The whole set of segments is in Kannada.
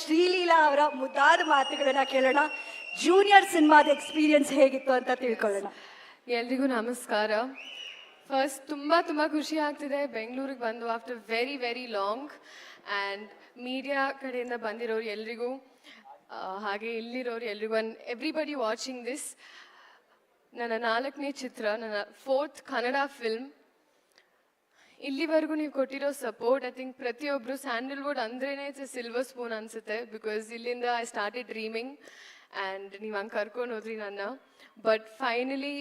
ಶ್ರೀಲೀಲಾ ಅವರ ಮುದ್ದಾದ ಮಾತುಗಳನ್ನ ಕೇಳೋಣ. ಜೂನಿಯರ್ ಸಿನಿಮಾದ ಎಕ್ಸ್ಪೀರಿಯನ್ಸ್ ಹೇಗಿತ್ತು ಅಂತ ತಿಳ್ಕೊಳ್ಳೋಣ. ಎಲ್ರಿಗೂ ನಮಸ್ಕಾರ. ಫಸ್ಟ್ ತುಂಬ ಖುಷಿ ಆಗ್ತಿದೆ ಬೆಂಗಳೂರಿಗೆ ಬಂದು after very long. And media ಕಡೆಯಿಂದ ಬಂದಿರೋರು ಎಲ್ರಿಗೂ, ಹಾಗೆ ಇಲ್ಲಿರೋರು ಎಲ್ರಿಗೂ, ಆ್ಯಂಡ್ ಎವ್ರಿಬಡಿ ವಾಚಿಂಗ್ ದಿಸ್. ನನ್ನ 4ನೇ ಚಿತ್ರ, ನನ್ನ 4th ಕನ್ನಡ ಫಿಲ್ಮ್. ಇಲ್ಲಿವರೆಗೂ ನೀವು ಕೊಟ್ಟಿರೋ ಸಪೋರ್ಟ್, ಐ ಥಿಂಕ್ ಪ್ರತಿಯೊಬ್ಬರು ಸ್ಯಾಂಡಲ್ವುಡ್ ಅಂದ್ರೇ ಇಟ್ಸ್ ಸಿಲ್ವರ್ ಸ್ಪೂನ್ ಅನಿಸುತ್ತೆ. ಬಿಕಾಸ್ ಇಲ್ಲಿಂದ ಐ ಸ್ಟಾರ್ಟೆಡ್ ಡ್ರೀಮಿಂಗ್ ಆ್ಯಂಡ್ ನೀವು ಹಂಗೆ ಕರ್ಕೊಂಡು ಹೋದ್ರಿ ನನ್ನ. ಬಟ್ ಫೈನಲಿ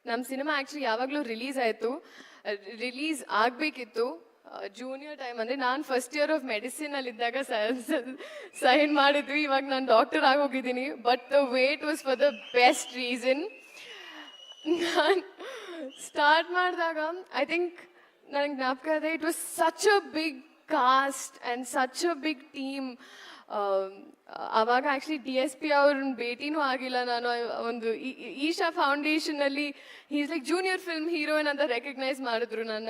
ನಮ್ಮ ಸಿನಿಮಾ ಆ್ಯಕ್ಚುಲಿ ಯಾವಾಗಲೂ ರಿಲೀಸ್ ಆಗಬೇಕಿತ್ತು. ಜೂನಿಯರ್ ಟೈಮ್ ಅಂದರೆ ನಾನು ಫಸ್ಟ್ ಇಯರ್ ಆಫ್ ಮೆಡಿಸಿನಲ್ಲಿದ್ದಾಗ ಸೈನ್ ಮಾಡಿದ್ವಿ. ಇವಾಗ ನಾನು ಡಾಕ್ಟರ್ ಆಗೋಗಿದ್ದೀನಿ. But the wait was for the best reason. ನಾನು ಸ್ಟಾರ್ಟ್ ಮಾಡಿದಾಗ ಐ ಥಿಂಕ್ ನನಗೆ ಜ್ಞಾಪಕ ಇದೆ, it was such a big cast and such a big team. ಆವಾಗ ಆ್ಯಕ್ಚುಲಿ DSP ಅವ್ರನ್ನ ಭೇಟಿನೂ ಆಗಿಲ್ಲ ನಾನು. ಒಂದು ಈಶಾ ಫೌಂಡೇಶನಲ್ಲಿ is like junior film heroine ಅಂತ ರೆಕಗ್ನೈಸ್ ಮಾಡಿದ್ರು ನನ್ನ.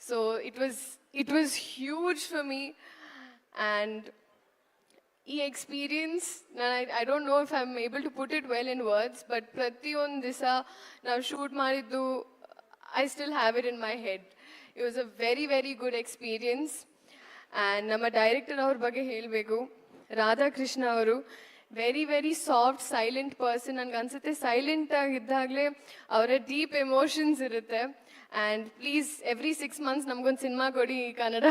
So it was huge for me. And ಈ experience I don't know if I am able to put it well in words. But ಪ್ರತಿಯೊಂದು ದಿವಸ ನಾವು ಶೂಟ್ ಮಾಡಿದ್ದು I still have it in my head. It was a very good experience. And ನಮ್ಮ ಡೈರೆಕ್ಟರ್ ಅವ್ರ ಬಗ್ಗೆ ಹೇಳಬೇಕು, ರಾಧಾಕೃಷ್ಣ ಅವರು. Very soft silent person. ನನಗೆ ಅನ್ಸುತ್ತೆ ಸೈಲೆಂಟ್ ಆಗಿದ್ದಾಗಲೇ ಅವರ ಡೀಪ್ ಎಮೋಷನ್ಸ್ ಇರುತ್ತೆ. ಆ್ಯಂಡ್ ಪ್ಲೀಸ್ ಎವ್ರಿ 6 months ನಮಗೊಂದು ಸಿನಿಮಾ ಕೊಡಿ ಈ Kannada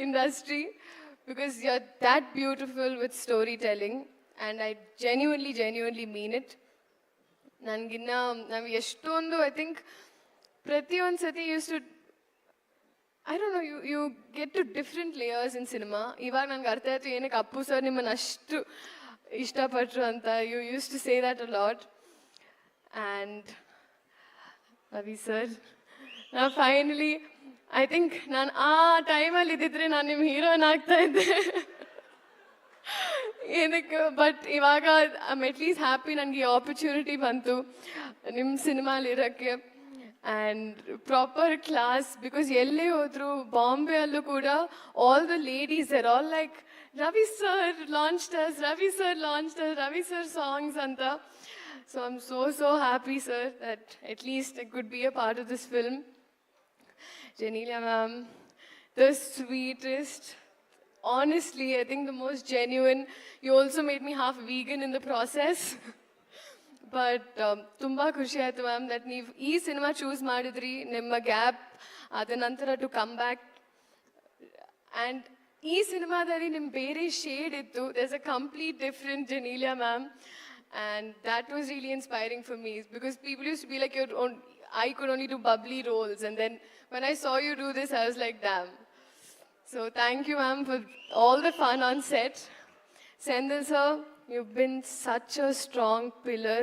industry. Because you are that beautiful with story telling. And I genuinely mean it. ನಾವು ಎಷ್ಟೊಂದು ಐ ಥಿಂಕ್ ಪ್ರತಿಯೊಂದು ಸತಿ I don't know, you get to different layers in cinema. ಇವಾಗ ನನಗೆ ಅರ್ಥ ಆಯಿತು ಏನಕ್ಕೆ ಅಪ್ಪು ಸರ್ ನಿಮ್ಮನ್ನು ಅಷ್ಟು ಇಷ್ಟಪಟ್ಟರು ಅಂತ. You use to say that a lot. And Ravi sir, ನಾನು ಫೈನಲಿ ಐ ಥಿಂಕ್ ನಾನು ಆ ಟೈಮಲ್ಲಿ ಇದ್ದಿದ್ರೆ ನಾನು ನಿಮ್ಮ ಹೀರೋಯಿನ್ ಆಗ್ತಾ ಇದ್ದೆ ಏನಕ್ಕೆ. ಬಟ್ ಇವಾಗ ಐ ಆಮ್ ಅಟ್ಲೀಸ್ಟ್ ಹ್ಯಾಪಿ ನನಗೆ ಈ ಆಪರ್ಚುನಿಟಿ ಬಂತು ನಿಮ್ಮ ಸಿನಿಮಾಲಿರೋಕ್ಕೆ. And proper class. ಬಿಕಾಸ್ ಎಲ್ಲೇ ಹೋದ್ರು ಬಾಂಬೆ ಅಲ್ಲೂ ಕೂಡ all the ladies are all like Ravi sir launched us, Ravi sir songs ಅಂತ. So I am so happy sir that at least I could be a part of this film. Genelia ma'am, the sweetest, honestly I think the most genuine. You also made me half vegan in the process. But ತುಂಬ ಖುಷಿ ಆಯಿತು ಮ್ಯಾಮ್ ದಟ್ ನೀವು ಈ ಸಿನಿಮಾ ಚೂಸ್ ಮಾಡಿದ್ರಿ. ನಿಮ್ಮ ಗ್ಯಾಪ್ ಅದ ನಂತರ ಟು ಕಮ್ ಬ್ಯಾಕ್. ಆ್ಯಂಡ್ ಈ ಸಿನಿಮಾದಲ್ಲಿ ನಿಮ್ಮ ಬೇರೆ ಶೇಡ್ ಇತ್ತು. There's a complete different Genelia ma'am. And that was really inspiring for me. Because people use to be like I could only do bubbly roles. And then when I saw you do this, I was like, damn. So thank you ma'am for all the fun on set. Sendil sir, you've been such a strong pillar.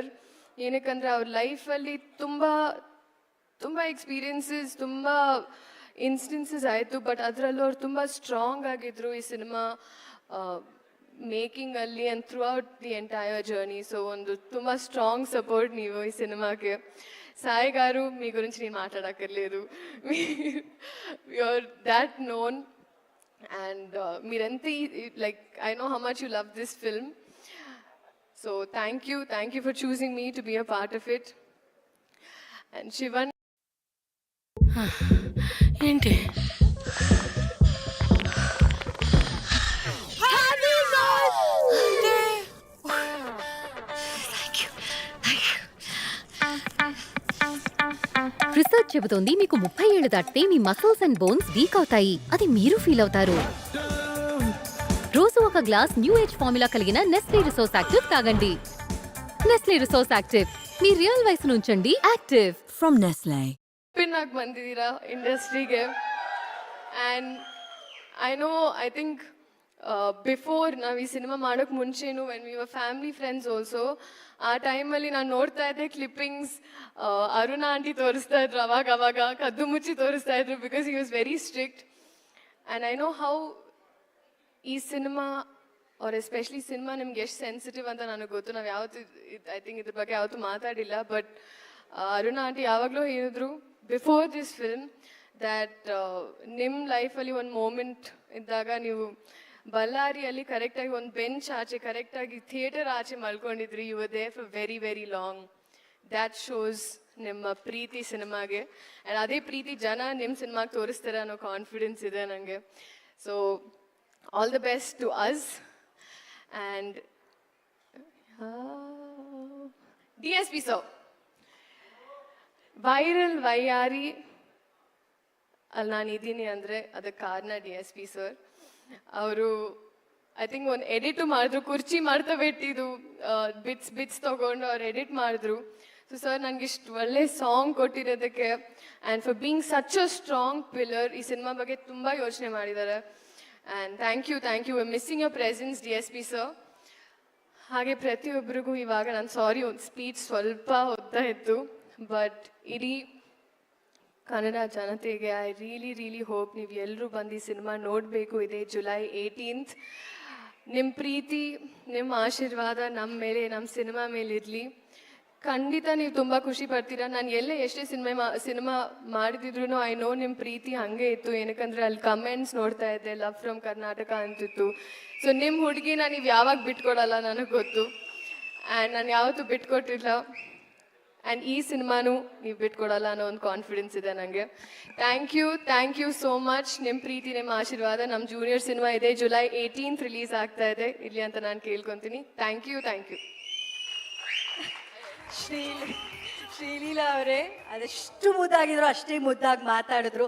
ಏನಕ್ಕಂದರೆ ಅವ್ರ ಲೈಫಲ್ಲಿ ತುಂಬ ಎಕ್ಸ್ಪೀರಿಯನ್ಸಸ್, ತುಂಬ ಇನ್ಸ್ಟೆನ್ಸಸ್ ಆಯಿತು. ಬಟ್ ಅದರಲ್ಲೂ ಅವ್ರು ತುಂಬ ಸ್ಟ್ರಾಂಗ್ ಆಗಿದ್ರು ಈ ಸಿನಿಮಾ ಮೇಕಿಂಗಲ್ಲಿ and throughout the entire journey. So ಒಂದು ತುಂಬ ಸ್ట్రాంగ్ సపోర్ట్ ನೀವು ఈ సినిమాకి. సాయి గారు మీ గురించి నేను మాట్లాడక్కర్లేదు. you're that known and మీరంత like I know how much you love this film. So thank you for choosing me to be a part of it. And Shivan ఏంటి రీసెర్చ్ చెబుతోంది మీకు 30 ఏళ్ళు దాటితే మీ మసిల్స్ అండ్ బోన్స్ వీక్ అవుతాయి. అది మీరు ఫీల్ అవుతారు. రోజు ఒక గ్లాస్ న్యూ ఏజ్ ఫార్ములా కలిగిన నెస్లీ రిసోర్స్ యాక్టివ్ తాగండి. నెస్లీ రిసోర్స్ యాక్టివ్, మీ రియల్ వయసును ఉంచండి యాక్టివ్. From Nestle. ಪಿನ್ನಾಗಿ ಬಂದಿದ್ದೀರಾ ಇಂಡಸ್ಟ್ರಿಗೆ. And I know I think before ನಾವು ಈ ಸಿನಿಮಾ ಮಾಡೋಕ್ಕೆ ಮುಂಚೆನೂ when we were family friends also, ಆ ಟೈಮಲ್ಲಿ ನಾನು ನೋಡ್ತಾ ಇದ್ದೆ ಕ್ಲಿಪ್ಪಿಂಗ್ಸ್. ಅರುಣ ಆಂಟಿ ತೋರಿಸ್ತಾ ಇದ್ರು ಅವಾಗ ಕದ್ದು ಮುಚ್ಚಿ ತೋರಿಸ್ತಾ ಇದ್ರು. Because he was very strict. And I know how ಈ ಸಿನಿಮಾ ಅವ್ರು ಎಸ್ಪೆಷಲಿ ಸಿನಿಮಾ ನಿಮ್ಗೆ ಎಷ್ಟು ಸೆನ್ಸಿಟಿವ್ ಅಂತ ನನಗೆ ಗೊತ್ತು. ನಾವು ಯಾವತ್ತು ಐ ಥಿಂಕ್ ಇದ್ರ ಬಗ್ಗೆ ಯಾವತ್ತೂ ಮಾತಾಡಿಲ್ಲ. ಬಟ್ ಅರುಣ ಆಂಟಿ ಯಾವಾಗಲೂ ಹೇಳಿದ್ರು ಬಿಫೋರ್ ದಿಸ್ ಫಿಲ್ಮ್ ದ್ಯಾಟ್ ನಿಮ್ಮ ಲೈಫಲ್ಲಿ ಒಂದು ಮೂಮೆಂಟ್ ಇದ್ದಾಗ ನೀವು ಬಳ್ಳಾರಿಯಲ್ಲಿ ಕರೆಕ್ಟಾಗಿ ಒಂದು ಬೆಂಚ್ ಆಚೆ ಕರೆಕ್ಟಾಗಿ ಥಿಯೇಟರ್ ಆಚೆ ಮಲ್ಕೊಂಡಿದ್ರಿ. You were there for very very long. That shows ನಿಮ್ಮ ಪ್ರೀತಿ ಸಿನಿಮಾಗೆ. ಆ್ಯಂಡ್ ಅದೇ ಪ್ರೀತಿ ಜನ ನಿಮ್ಮ ಸಿನಿಮಾಗೆ ತೋರಿಸ್ತಾರೆ ಅನ್ನೋ ಕಾನ್ಫಿಡೆನ್ಸ್ ಇದೆ ನನಗೆ. So all the best to us. And DSP sir, viral Vaiyari ಅಲ್ಲಿ ನಾನು ಇದ್ದೀನಿ ಅಂದರೆ ಅದಕ್ಕೆ ಕಾರಣ DSP ಸರ್. ಅವರು ಐ ಥಿಂಕ್ ಒಂದು ಎಡಿಟ್ ಮಾಡಿದ್ರು, ಕುರ್ಚಿ ಮಾಡ್ತಾ ಬಿಟ್ಟಿದ್ದು ಬಿಟ್ಸ್ ತೊಗೊಂಡು ಅವ್ರು ಎಡಿಟ್ ಮಾಡಿದ್ರು. ಸೊ ಸರ್ ನನಗೆ ಇಷ್ಟು ಒಳ್ಳೆ ಸಾಂಗ್ ಕೊಟ್ಟಿರೋದಕ್ಕೆ and for being such a strong pillar, ಈ ಸಿನಿಮಾ ಬಗ್ಗೆ ತುಂಬ ಯೋಚನೆ ಮಾಡಿದ್ದಾರೆ. And thank you missing your presence DSP sir. ಹಾಗೆ ಪ್ರತಿಯೊಬ್ಬರಿಗೂ ಇವಾಗ ನಾನು ಸಾರಿ ಒಂದು ಸ್ಪೀಚ್ ಸ್ವಲ್ಪ ಓದ್ತಾ ಇತ್ತು, ಬಟ್ ಇಡೀ ಕನ್ನಡ ಜನತೆಗೆ ಐ ರಿಯಲಿ ಹೋಪ್ ನೀವು ಎಲ್ಲರೂ ಬಂದು ಈ ಸಿನಿಮಾ ನೋಡಬೇಕು. ಇದೆ July 18th. ನಿಮ್ಮ ಪ್ರೀತಿ, ನಿಮ್ಮ ಆಶೀರ್ವಾದ ನಮ್ಮ ಮೇಲೆ, ನಮ್ಮ ಸಿನಿಮಾ ಮೇಲೆ ಇರಲಿ. ಖಂಡಿತ ನೀವು ತುಂಬ ಖುಷಿ ಪಡ್ತೀರಾ. ನಾನು ಎಲ್ಲೇ ಎಷ್ಟೇ ಸಿನಿಮಾ ಮಾಡಿದ್ರು ಐ ನೋ ನಿಮ್ಮ ಪ್ರೀತಿ ಹಾಗೆ ಇತ್ತು. ಏನಕ್ಕಂದರೆ ಅಲ್ಲಿ ಕಮೆಂಟ್ಸ್ ನೋಡ್ತಾ ಇದ್ದೆ, ಲವ್ ಫ್ರಮ್ ಕರ್ನಾಟಕ ಅಂತಿತ್ತು. ಸೊ ನಿಮ್ಮ ಹುಡುಗಿನ ನೀವು ಯಾವಾಗ ಬಿಟ್ಕೊಡಲ್ಲ ನನಗೆ ಗೊತ್ತು. ಆ್ಯಂಡ್ ನಾನು ಯಾವತ್ತೂ ಬಿಟ್ಕೊಟ್ಟಿಲ್ಲ. ಆ್ಯಂಡ್ ಈ ಸಿನಿಮಾನು ನೀವು ಬಿಟ್ಕೊಡಲ್ಲ ಅನ್ನೋ ಒಂದು ಕಾನ್ಫಿಡೆನ್ಸ್ ಇದೆ ನನಗೆ. Thank you so much. ನಿಮ್ಮ ಪ್ರೀತಿ, ನಿಮ್ಮ ಆಶೀರ್ವಾದ. ನಮ್ಮ ಜೂನಿಯರ್ ಸಿನಿಮಾ ಇದೆ July 18th ರಿಲೀಸ್ ಆಗ್ತಾ ಇದೆ, ಇಲ್ಲಿ ಅಂತ ನಾನು ಕೇಳ್ಕೊತೀನಿ. Thank you. ಶ್ರೀಲೀಲಾ ಅವರೇ ಅದೆಷ್ಟು ಮುದ್ದಾಗಿದ್ರು ಅಷ್ಟೇ ಮುದ್ದಾಗಿ ಮಾತಾಡಿದ್ರು.